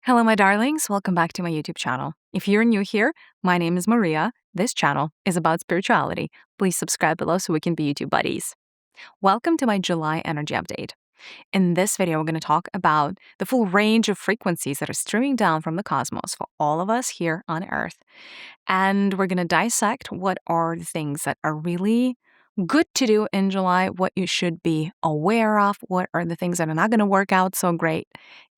Hello, my darlings. Welcome back to my YouTube channel. If you're new here, my name is Mariya. This channel is about spirituality. Please subscribe below so we can be YouTube buddies. Welcome to my July energy update. In this video, we're going to talk about the full range of frequencies that are streaming down from the cosmos for all of us here on Earth. And we're going to dissect what are the things that are really good to do in July, what you should be aware of, what are the things that are not going to work out so great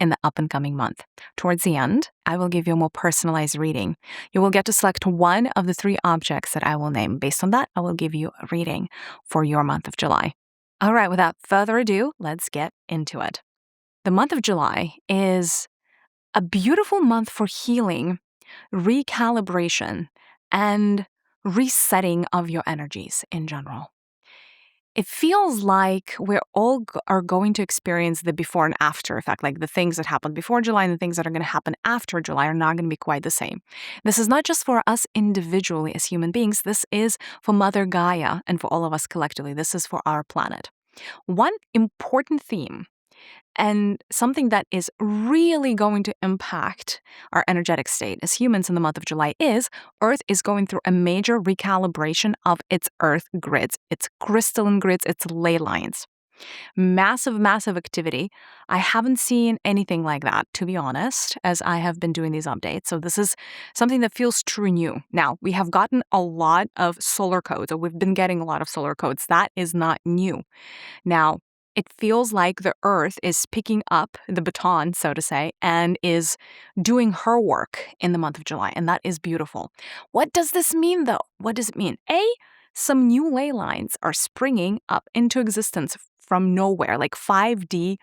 in the up and coming month. Towards the end, I will give you a more personalized reading. You will get to select one of the 3 objects that I will name. Based on that, I will give you a reading for your month of July. All right, without further ado, let's get into it. The month of July is a beautiful month for healing, recalibration, and resetting of your energies in general. It feels like we're all are going to experience the before and after effect, like the things that happened before July and the things that are going to happen after July are not going to be quite the same. This is not just for us individually as human beings. This is for Mother Gaia and for all of us collectively. This is for our planet. One important theme and something that is really going to impact our energetic state as humans in the month of July is Earth is going through a major recalibration of its Earth grids, its crystalline grids, its ley lines. Massive activity. I haven't seen anything like that, to be honest, as I have been doing these updates. So this is something that feels true new. Now, we have gotten a lot of solar codes, or we've been getting a lot of solar codes. That is not new. Now, it feels like the Earth is picking up the baton, so to say, and is doing her work in the month of July, and that is beautiful. What does this mean, though? What does it mean? Some new ley lines are springing up into existence from nowhere, like 5D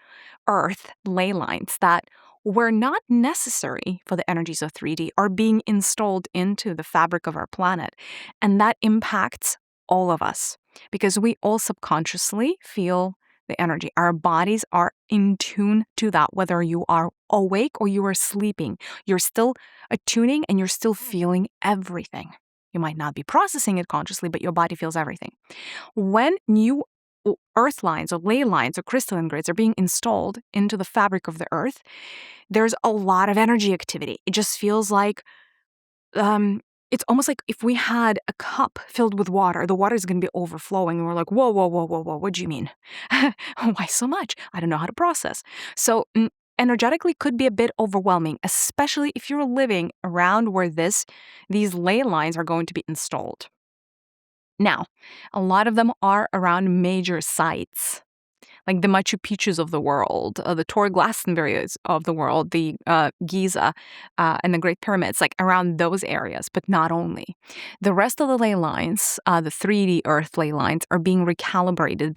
Earth ley lines that were not necessary for the energies of 3D are being installed into the fabric of our planet, and that impacts all of us because we all subconsciously feel the energy. Our bodies are in tune to that, whether you are awake or you are sleeping. You're still attuning and you're still feeling everything. You might not be processing it consciously, but your body feels everything. When new earth lines or ley lines or crystalline grids are being installed into the fabric of the Earth, there's a lot of energy activity. It just feels like it's almost like if we had a cup filled with water, the water is going to be overflowing. And we're like, whoa, what do you mean? Why so much? I don't know how to process. So energetically could be a bit overwhelming, especially if you're living around where these ley lines are going to be installed. Now, a lot of them are around major sites, like the Machu Picchus of the world, the Tor Glastonbury's of the world, the Giza, and the Great Pyramids, like around those areas, but not only. The rest of the ley lines, the 3D Earth ley lines, are being recalibrated.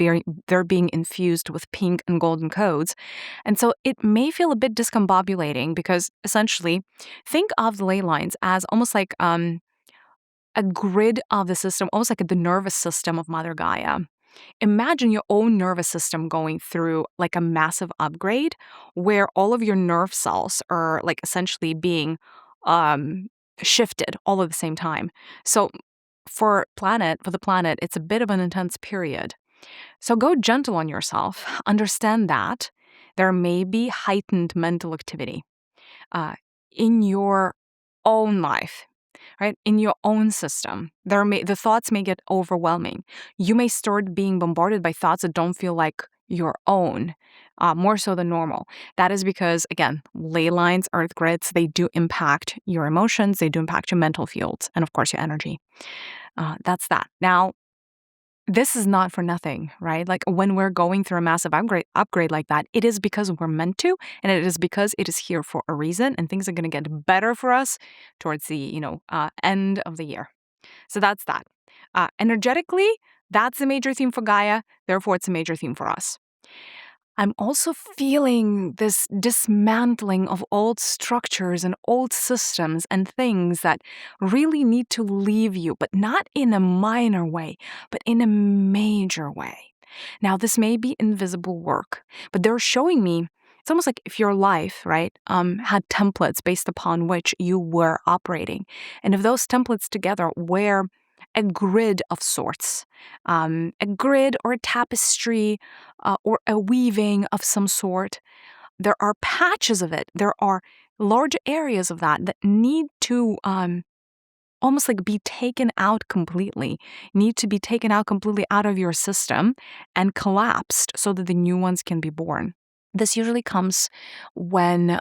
They're being infused with pink and golden codes. And so it may feel a bit discombobulating because essentially, think of the ley lines as almost like a grid of the system, almost like the nervous system of Mother Gaia. Imagine your own nervous system going through like a massive upgrade where all of your nerve cells are like essentially being shifted all at the same time. So for the planet, it's a bit of an intense period. So go gentle on yourself. Understand that there may be heightened mental activity in your own life. Right? In your own system, the thoughts may get overwhelming. You may start being bombarded by thoughts that don't feel like your own, more so than normal. That is because, again, ley lines, earth grids, they do impact your emotions, they do impact your mental fields, and of course your energy. That's that. Now, this is not for nothing, right? Like when we're going through a massive upgrade like that, it is because we're meant to, and it is because it is here for a reason, and things are going to get better for us towards the end of the year. So that's that. Energetically, that's a major theme for Gaia. Therefore, it's a major theme for us. I'm also feeling this dismantling of old structures and old systems and things that really need to leave you, but not in a minor way, but in a major way. Now, this may be invisible work, but they're showing me it's almost like if your life, right, had templates based upon which you were operating. And if those templates together were a grid of sorts, a grid or a tapestry or a weaving of some sort, there are patches of it. There are large areas of that need to almost like be taken out completely, need to be taken out completely out of your system and collapsed so that the new ones can be born. This usually comes when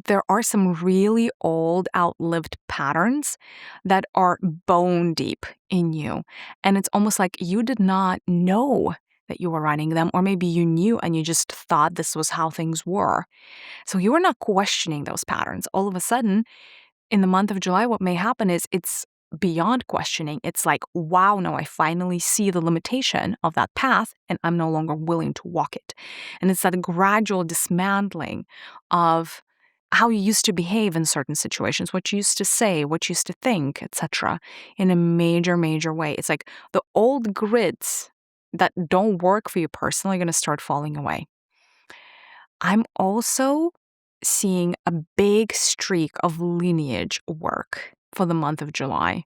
there are some really old, outlived patterns that are bone deep in you. And it's almost like you did not know that you were running them, or maybe you knew and you just thought this was how things were. So you were not questioning those patterns. All of a sudden, in the month of July, what may happen is it's beyond questioning. It's like, wow, no, I finally see the limitation of that path and I'm no longer willing to walk it. And it's that gradual dismantling of how you used to behave in certain situations, what you used to say, what you used to think, etc., in a major, major way. It's like the old grids that don't work for you personally are going to start falling away. I'm also seeing a big streak of lineage work for the month of July.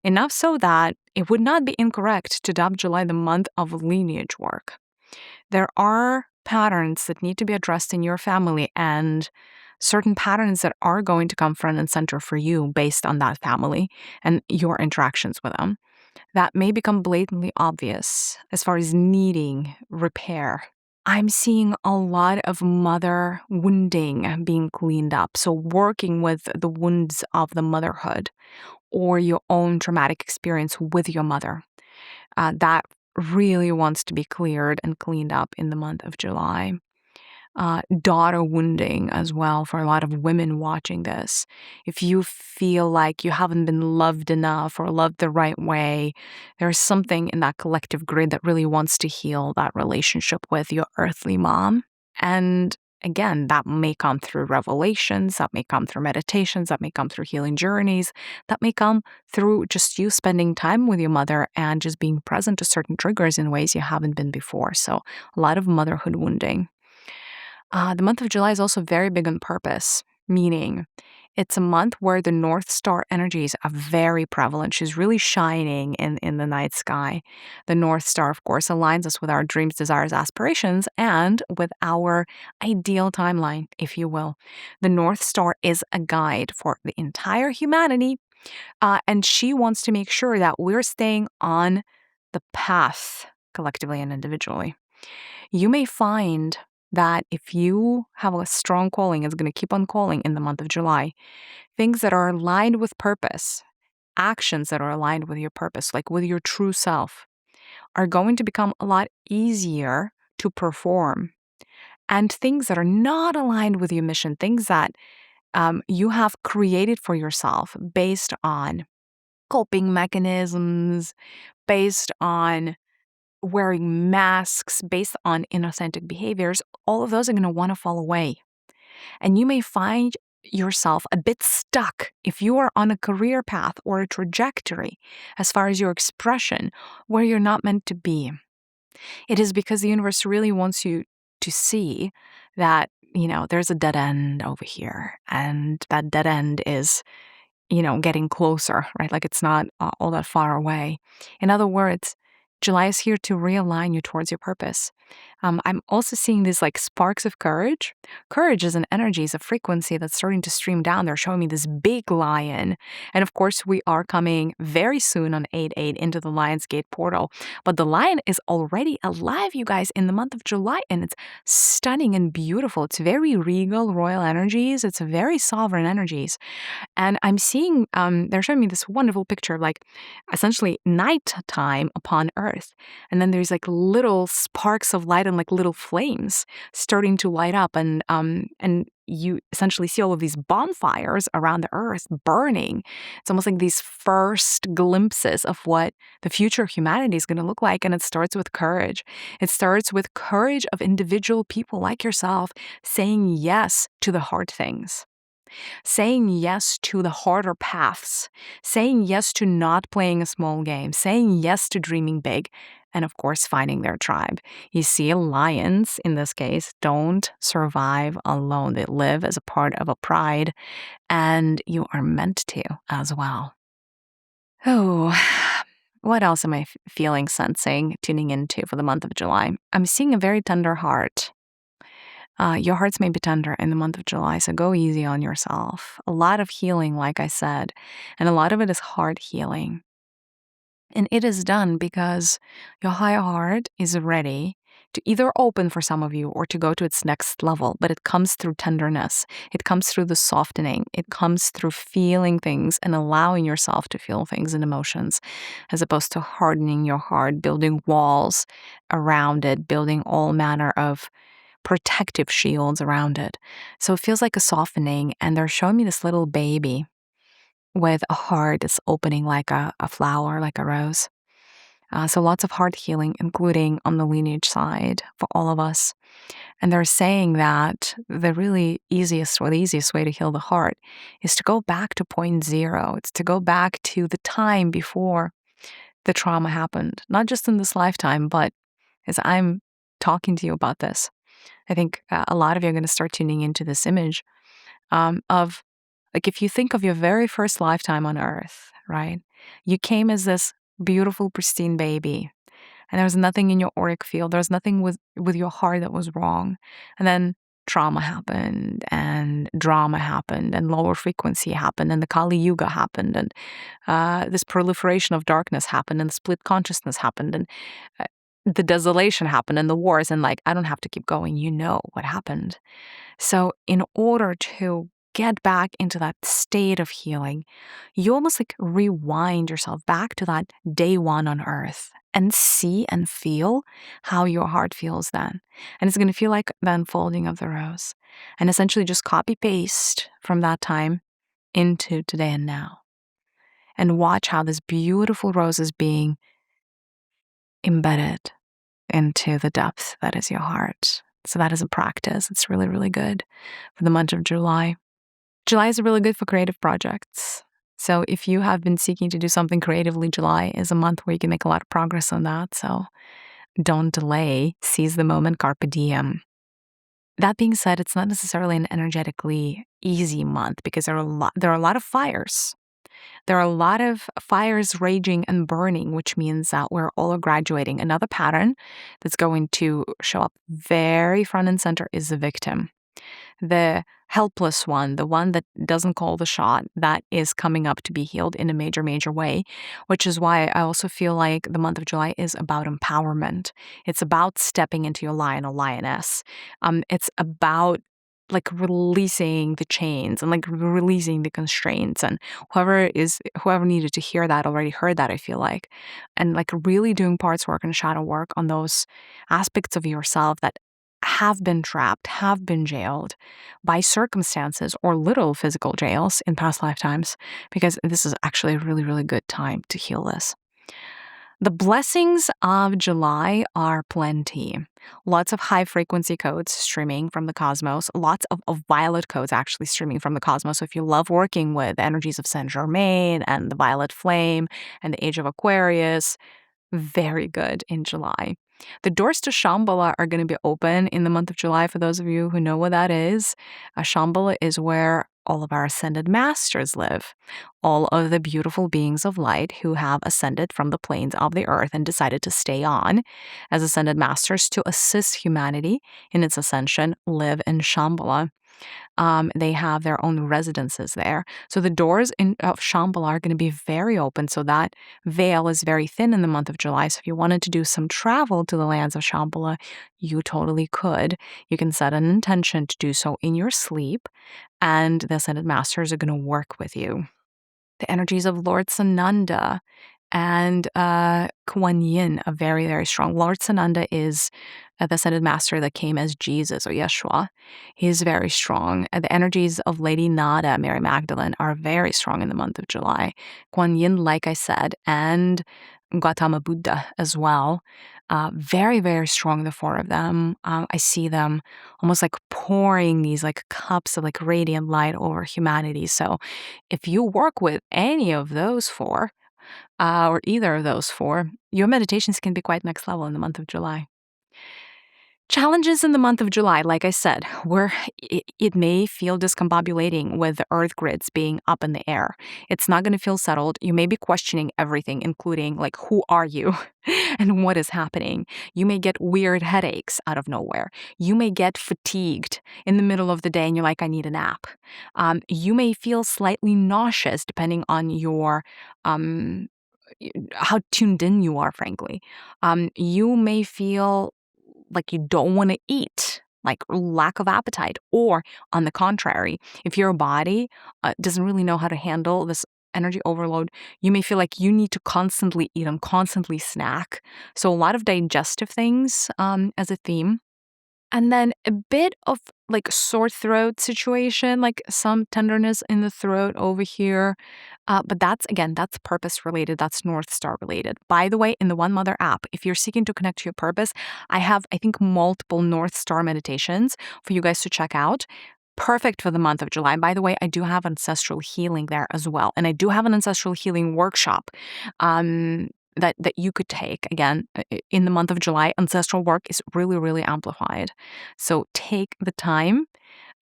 Enough so that it would not be incorrect to dub July the month of lineage work. There are patterns that need to be addressed in your family and certain patterns that are going to come front and center for you based on that family and your interactions with them that may become blatantly obvious as far as needing repair. I'm seeing a lot of mother wounding being cleaned up. So working with the wounds of the motherhood or your own traumatic experience with your mother. That really wants to be cleared and cleaned up in the month of July. Daughter wounding as well for a lot of women watching this. If you feel like you haven't been loved enough or loved the right way, there's something in that collective grid that really wants to heal that relationship with your earthly mom. And again, that may come through revelations, that may come through meditations, that may come through healing journeys, that may come through just you spending time with your mother and just being present to certain triggers in ways you haven't been before. So a lot of motherhood wounding. The month of July is also very big on purpose, meaning it's a month where the North Star energies are very prevalent. She's really shining in the night sky. The North Star, of course, aligns us with our dreams, desires, aspirations, and with our ideal timeline, if you will. The North Star is a guide for the entire humanity, and she wants to make sure that we're staying on the path collectively and individually. You may find that if you have a strong calling, it's going to keep on calling in the month of July. Things that are aligned with purpose, actions that are aligned with your purpose, like with your true self, are going to become a lot easier to perform. And things that are not aligned with your mission, things that you have created for yourself based on coping mechanisms, based on wearing masks, based on inauthentic behaviors, all of those are going to want to fall away. And you may find yourself a bit stuck if you are on a career path or a trajectory as far as your expression where you're not meant to be. It is because the universe really wants you to see that, there's a dead end over here, and that dead end is getting closer, right? Like it's not all that far away. In other words, July is here to realign you towards your purpose. I'm also seeing these like sparks of courage. Courage is an energy, is a frequency that's starting to stream down. They're showing me this big lion. And of course, we are coming very soon on 8/8 into the Lion's Gate portal. But the lion is already alive, you guys, in the month of July. And it's stunning and beautiful. It's very regal, royal energies. It's very sovereign energies. And I'm seeing, they're showing me this wonderful picture of like essentially nighttime upon Earth. And then there's like little sparks of light and like little flames starting to light up. And you essentially see all of these bonfires around the Earth burning. It's almost like these first glimpses of what the future of humanity is going to look like. And it starts with courage. It starts with courage of individual people like yourself saying yes to the hard things. Saying yes to the harder paths, saying yes to not playing a small game, saying yes to dreaming big, and of course, finding their tribe. You see, lions, in this case, don't survive alone. They live as a part of a pride, and you are meant to as well. Oh, what else am I feeling, sensing, tuning into for the month of July? I'm seeing a very tender heart. Your hearts may be tender in the month of July, so go easy on yourself. A lot of healing, like I said, and a lot of it is heart healing. And it is done because your higher heart is ready to either open for some of you or to go to its next level. But it comes through tenderness. It comes through the softening. It comes through feeling things and allowing yourself to feel things and emotions, as opposed to hardening your heart, building walls around it, building all manner of protective shields around it. So it feels like a softening. And they're showing me this little baby with a heart that's opening like a flower, like a rose. So lots of heart healing, including on the lineage side for all of us. And they're saying that the really easiest or the easiest way to heal the heart is to go back to point zero. It's to go back to the time before the trauma happened, not just in this lifetime, but as I'm talking to you about this, I think a lot of you are going to start tuning into this image of, like, if you think of your very first lifetime on Earth, right? You came as this beautiful, pristine baby, and there was nothing in your auric field. There was nothing with your heart that was wrong. And then trauma happened, and drama happened, and lower frequency happened, and the Kali Yuga happened, and this proliferation of darkness happened, and the split consciousness happened, and uh, the desolation happened, and the wars, and like, I don't have to keep going. You know what happened. So in order to get back into that state of healing, you almost like rewind yourself back to that day one on Earth and see and feel how your heart feels then. And it's going to feel like the unfolding of the rose. And essentially just copy paste from that time into today and now. And watch how this beautiful rose is being embedded into the depth that is your heart. So that is a practice. It's really, really good for the month of July. July is really good for creative projects. So if you have been seeking to do something creatively, July is a month where you can make a lot of progress on that. So don't delay. Seize the moment, carpe diem. That being said, it's not necessarily an energetically easy month because there are a lot of fires. There are a lot of fires raging and burning, which means that we're all graduating. Another pattern that's going to show up very front and center is the victim. The helpless one, the one that doesn't call the shot, that is coming up to be healed in a major, major way, which is why I also feel like the month of July is about empowerment. It's about stepping into your lion or lioness. It's about like releasing the chains and like releasing the constraints, and whoever needed to hear that already heard that, I feel like, and like really doing parts work and shadow work on those aspects of yourself that have been trapped, have been jailed by circumstances or literal physical jails in past lifetimes, because this is actually a really, really good time to heal this. The blessings of July are plenty. Lots of high frequency codes streaming from the cosmos, lots of violet codes actually streaming from the cosmos. So if you love working with energies of Saint Germain and the violet flame and the age of Aquarius, very good in July. The doors to Shambhala are going to be open in the month of July. For those of you who know what that is, Shambhala is where all of our ascended masters live. All of the beautiful beings of light who have ascended from the planes of the earth and decided to stay on as ascended masters to assist humanity in its ascension live in Shambhala. They have their own residences there. So the doors of Shambhala are going to be very open. So that veil is very thin in the month of July. So if you wanted to do some travel to the lands of Shambhala, you totally could. You can set an intention to do so in your sleep, and the Ascended Masters are going to work with you. The energies of Lord Sananda and Kuan Yin are very, very strong. Lord Sananda is the Ascended Master that came as Jesus or Yeshua. He is very strong. The energies of Lady Nada, Mary Magdalene, are very strong in the month of July. Kuan Yin, like I said, and Gautama Buddha as well. Very, very strong, the four of them. I see them almost like pouring these like cups of like radiant light over humanity. So if you work with any of those four, or either of those four, your meditations can be quite next level in the month of July. Challenges in the month of July, like I said, where it may feel discombobulating with the earth grids being up in the air. It's not going to feel settled. You may be questioning everything, including like, who are you and what is happening? You may get weird headaches out of nowhere. You may get fatigued in the middle of the day and you're like, I need a nap. You may feel slightly nauseous depending on your how tuned in you are, frankly. You may feel like you don't want to eat, like lack of appetite. Or on the contrary, if your body doesn't really know how to handle this energy overload, you may feel like you need to constantly eat and constantly snack. So a lot of digestive things as a theme. And then a bit of like sore throat situation, like some tenderness in the throat over here. But that's purpose related. That's North Star related. By the way, in the One Mother app, if you're seeking to connect to your purpose, I have, I think, multiple North Star meditations for you guys to check out. Perfect for the month of July. By the way, I do have ancestral healing there as well. And I do have an ancestral healing workshop that you could take. Again, in the month of July, ancestral work is really, really amplified. So take the time.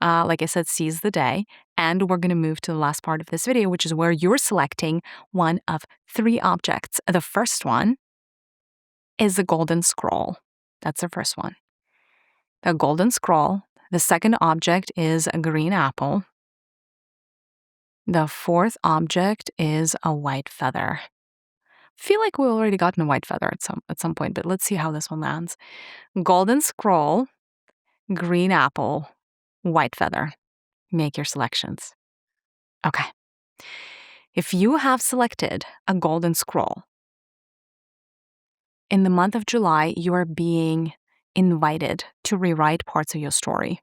Like I said, seize the day. And we're going to move to the last part of this video, which is where you're selecting one of 3 objects. The first one is the golden scroll. That's the first one. The golden scroll. The second object is a green apple. The fourth object is a white feather. Feel like we already gotten a white feather at some point, but let's see how this one lands. Golden scroll, green apple, white feather. Make your selections. Okay. If you have selected a golden scroll, in the month of July, you are being invited to rewrite parts of your story.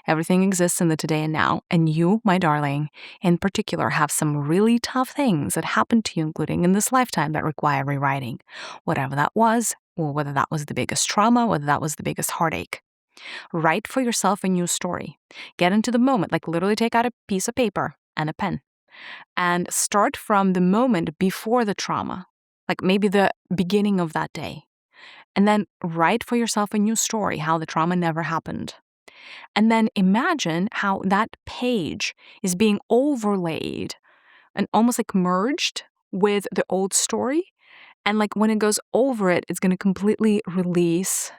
Everything exists in the today and now, and you, my darling, in particular, have some really tough things that happened to you, including in this lifetime, that require rewriting. Whatever that was, or whether that was the biggest trauma, whether that was the biggest heartache. Write for yourself a new story. Get into the moment, like literally take out a piece of paper and a pen, and start from the moment before the trauma, like maybe the beginning of that day. And then write for yourself a new story, how the trauma never happened. And then imagine how that page is being overlaid and almost like merged with the old story. And like when it goes over it, it's going to completely release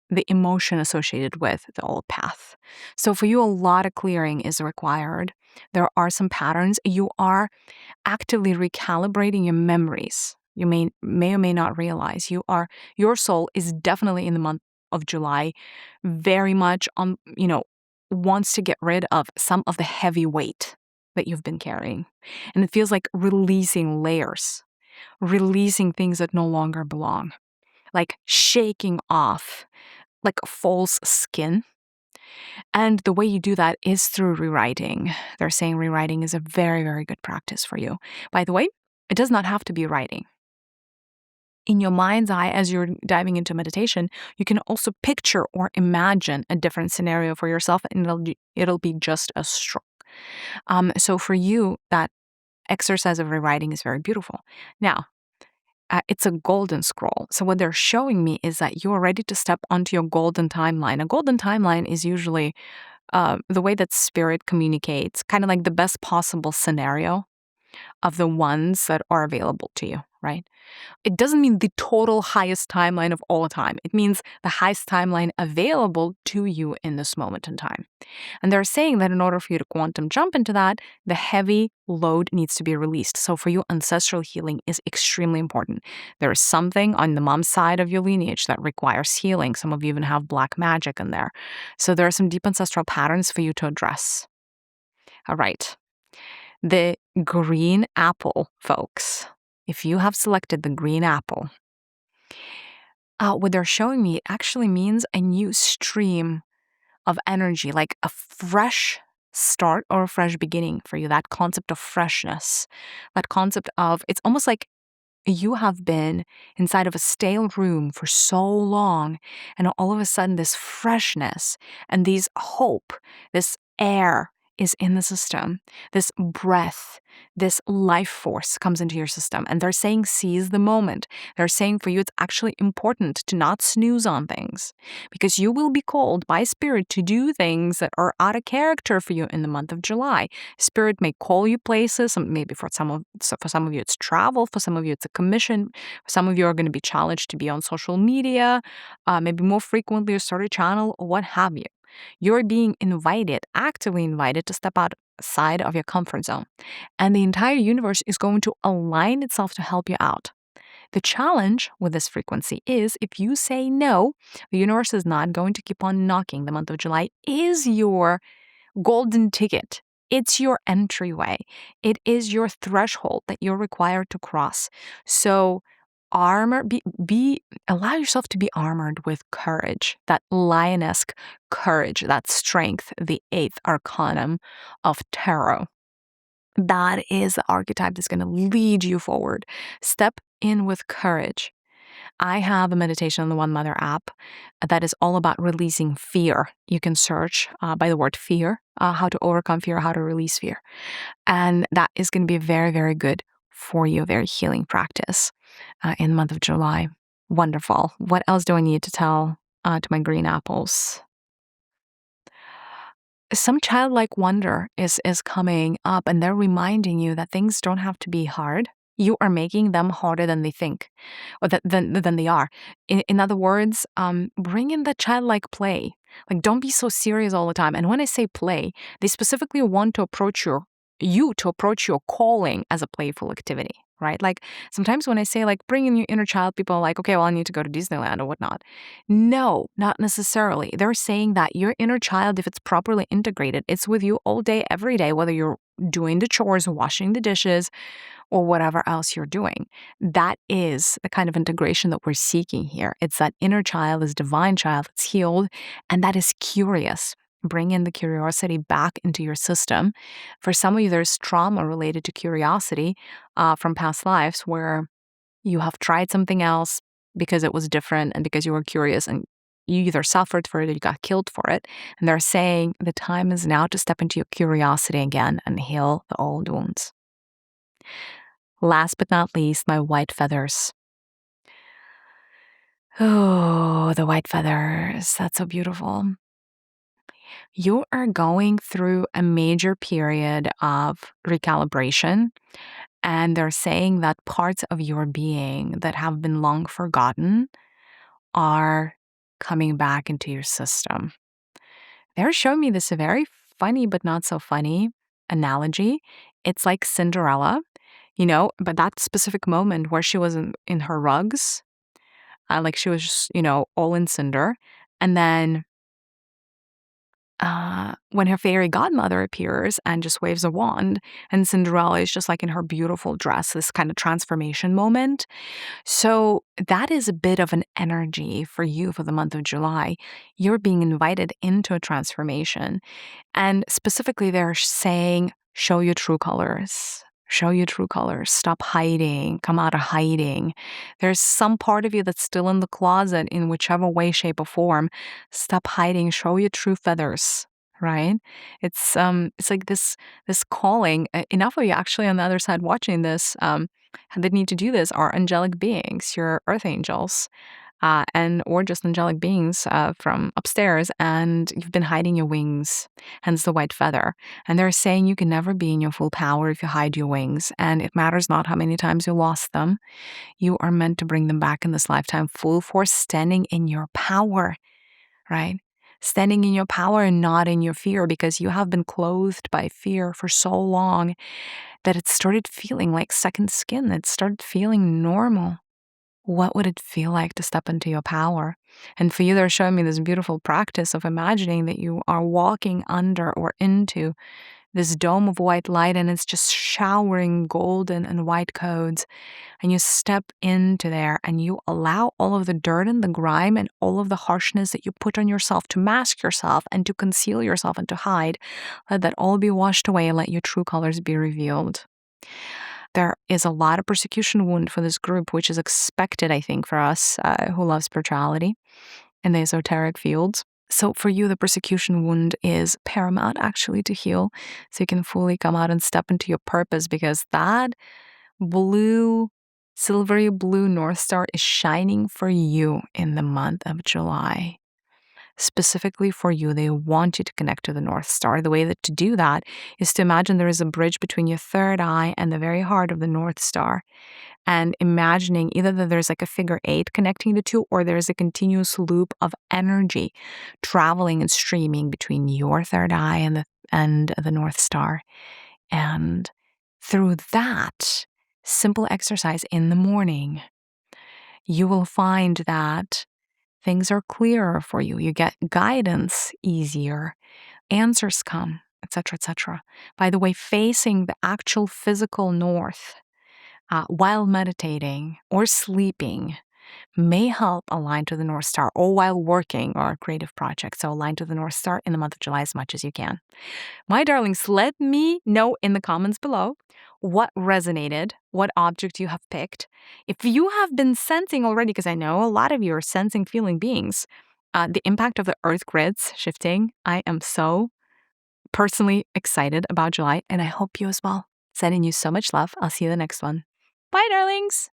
the emotion associated with the old path. So for you, a lot of clearing is required. There are some patterns. You are actively recalibrating your memories. You may or may not realize your soul is definitely in the month of July very much wants to get rid of some of the heavy weight that you've been carrying. And it feels like releasing layers, releasing things that no longer belong, like shaking off like false skin. And the way you do that is through rewriting. They're saying rewriting is a very, very good practice for you. By the way, it does not have to be writing. In your mind's eye, as you're diving into meditation, you can also picture or imagine a different scenario for yourself, and it'll be just as strong. So for you, that exercise of rewriting is very beautiful. Now, it's a golden scroll. So what they're showing me is that you're ready to step onto your golden timeline. A golden timeline is usually the way that spirit communicates, kind of like the best possible scenario of the ones that are available to you, right? It doesn't mean the total highest timeline of all time. It means the highest timeline available to you in this moment in time. And they're saying that in order for you to quantum jump into that, the heavy load needs to be released. So for you, ancestral healing is extremely important. There is something on the mom's side of your lineage that requires healing. Some of you even have black magic in there. So there are some deep ancestral patterns for you to address. All right. The green apple, folks. If you have selected the green apple, what they're showing me, it actually means a new stream of energy, like a fresh start or a fresh beginning for you. That concept of freshness, that concept of, it's almost like you have been inside of a stale room for so long, and all of a sudden this freshness and this hope, this air is in the system. This breath, this life force comes into your system. And they're saying, seize the moment. They're saying for you, it's actually important to not snooze on things, because you will be called by Spirit to do things that are out of character for you in the month of July. Spirit may call you places. Maybe for some of you, it's travel. For some of you, it's a commission. For some of you are going to be challenged to be on social media, maybe more frequently, or start a channel, or what have you. You're being invited, actively invited, to step outside of your comfort zone. And the entire universe is going to align itself to help you out. The challenge with this frequency is, if you say no, the universe is not going to keep on knocking. The month of July is your golden ticket. It's your entryway. It is your threshold that you're required to cross. So allow yourself to be armored with courage, that lioness courage, that strength, the 8th arcanum of tarot. That is the archetype that's going to lead you forward. Step in with courage. I have a meditation on the One Mother app that is all about releasing fear. You can search by the word fear, how to overcome fear, how to release fear. And that is going to be very, very good for you, a very healing practice in the month of July. Wonderful. What else do I need to tell to my green apples? Some childlike wonder is coming up, and they're reminding you that things don't have to be hard. You are making them harder than they think, or than they are. In other words, bring in the childlike play. Like, don't be so serious all the time. And when I say play, they specifically want to approach your calling as a playful activity, right? Like, sometimes when I say, like, bring in your inner child, people are like, okay, well, I need to go to Disneyland or whatnot. No, not necessarily. They're saying that your inner child, if it's properly integrated, it's with you all day, every day, whether you're doing the chores, washing the dishes, or whatever else you're doing. That is the kind of integration that we're seeking here. It's that inner child, this divine child that's healed, and that is curious. Bring in the curiosity back into your system. For some of you, there's trauma related to curiosity from past lives, where you have tried something else because it was different and because you were curious, and you either suffered for it or you got killed for it. And they're saying the time is now to step into your curiosity again and heal the old wounds. Last but not least, my white feathers. Oh, the white feathers. That's so beautiful. You are going through a major period of recalibration, and they're saying that parts of your being that have been long forgotten are coming back into your system. They're showing me this very funny but not so funny analogy. It's like Cinderella, but that specific moment where she was in her rugs, like she was just, all in cinder. And then when her fairy godmother appears and just waves a wand, and Cinderella is just like in her beautiful dress, this kind of transformation moment. So that is a bit of an energy for you for the month of July. You're being invited into a transformation. And specifically, they're saying, show your true colors. Show your true colors. Stop hiding. Come out of hiding. There's some part of you that's still in the closet in whichever way, shape, or form. Stop hiding. Show your true feathers. Right? It's like this calling. Enough of you actually on the other side watching this that need to do this are angelic beings, your earth angels. Or just angelic beings from upstairs, and you've been hiding your wings, hence the white feather. And they're saying you can never be in your full power if you hide your wings, and it matters not how many times you lost them. You are meant to bring them back in this lifetime, full force, standing in your power, right? Standing in your power and not in your fear, because you have been clothed by fear for so long that it started feeling like second skin. It started feeling normal. What would it feel like to step into your power? And for you, they're showing me this beautiful practice of imagining that you are walking under or into this dome of white light, and it's just showering golden and white codes. And you step into there and you allow all of the dirt and the grime and all of the harshness that you put on yourself to mask yourself and to conceal yourself and to hide. Let that all be washed away and let your true colors be revealed. There is a lot of persecution wound for this group, which is expected, I think, for us who love spirituality in the esoteric fields. So for you, the persecution wound is paramount actually to heal, so you can fully come out and step into your purpose, because that blue, silvery blue North Star is shining for you in the month of July. Specifically for you, they want you to connect to the North Star. The way that to do that is to imagine there is a bridge between your third eye and the very heart of the North Star. And imagining either that there's like a figure 8 connecting the two, or there's a continuous loop of energy traveling and streaming between your third eye and the North Star. And through that simple exercise in the morning, you will find that things are clearer for you. You get guidance easier, answers come, etc., etc. By the way, facing the actual physical north while meditating or sleeping may help align to the North Star, or while working or creative projects. So align to the North Star in the month of July as much as you can. My darlings, let me know in the comments below what resonated, what object you have picked. If you have been sensing already, because I know a lot of you are sensing, feeling beings, the impact of the earth grids shifting, I am so personally excited about July, and I hope you as well. Sending you so much love. I'll see you in the next one. Bye, darlings.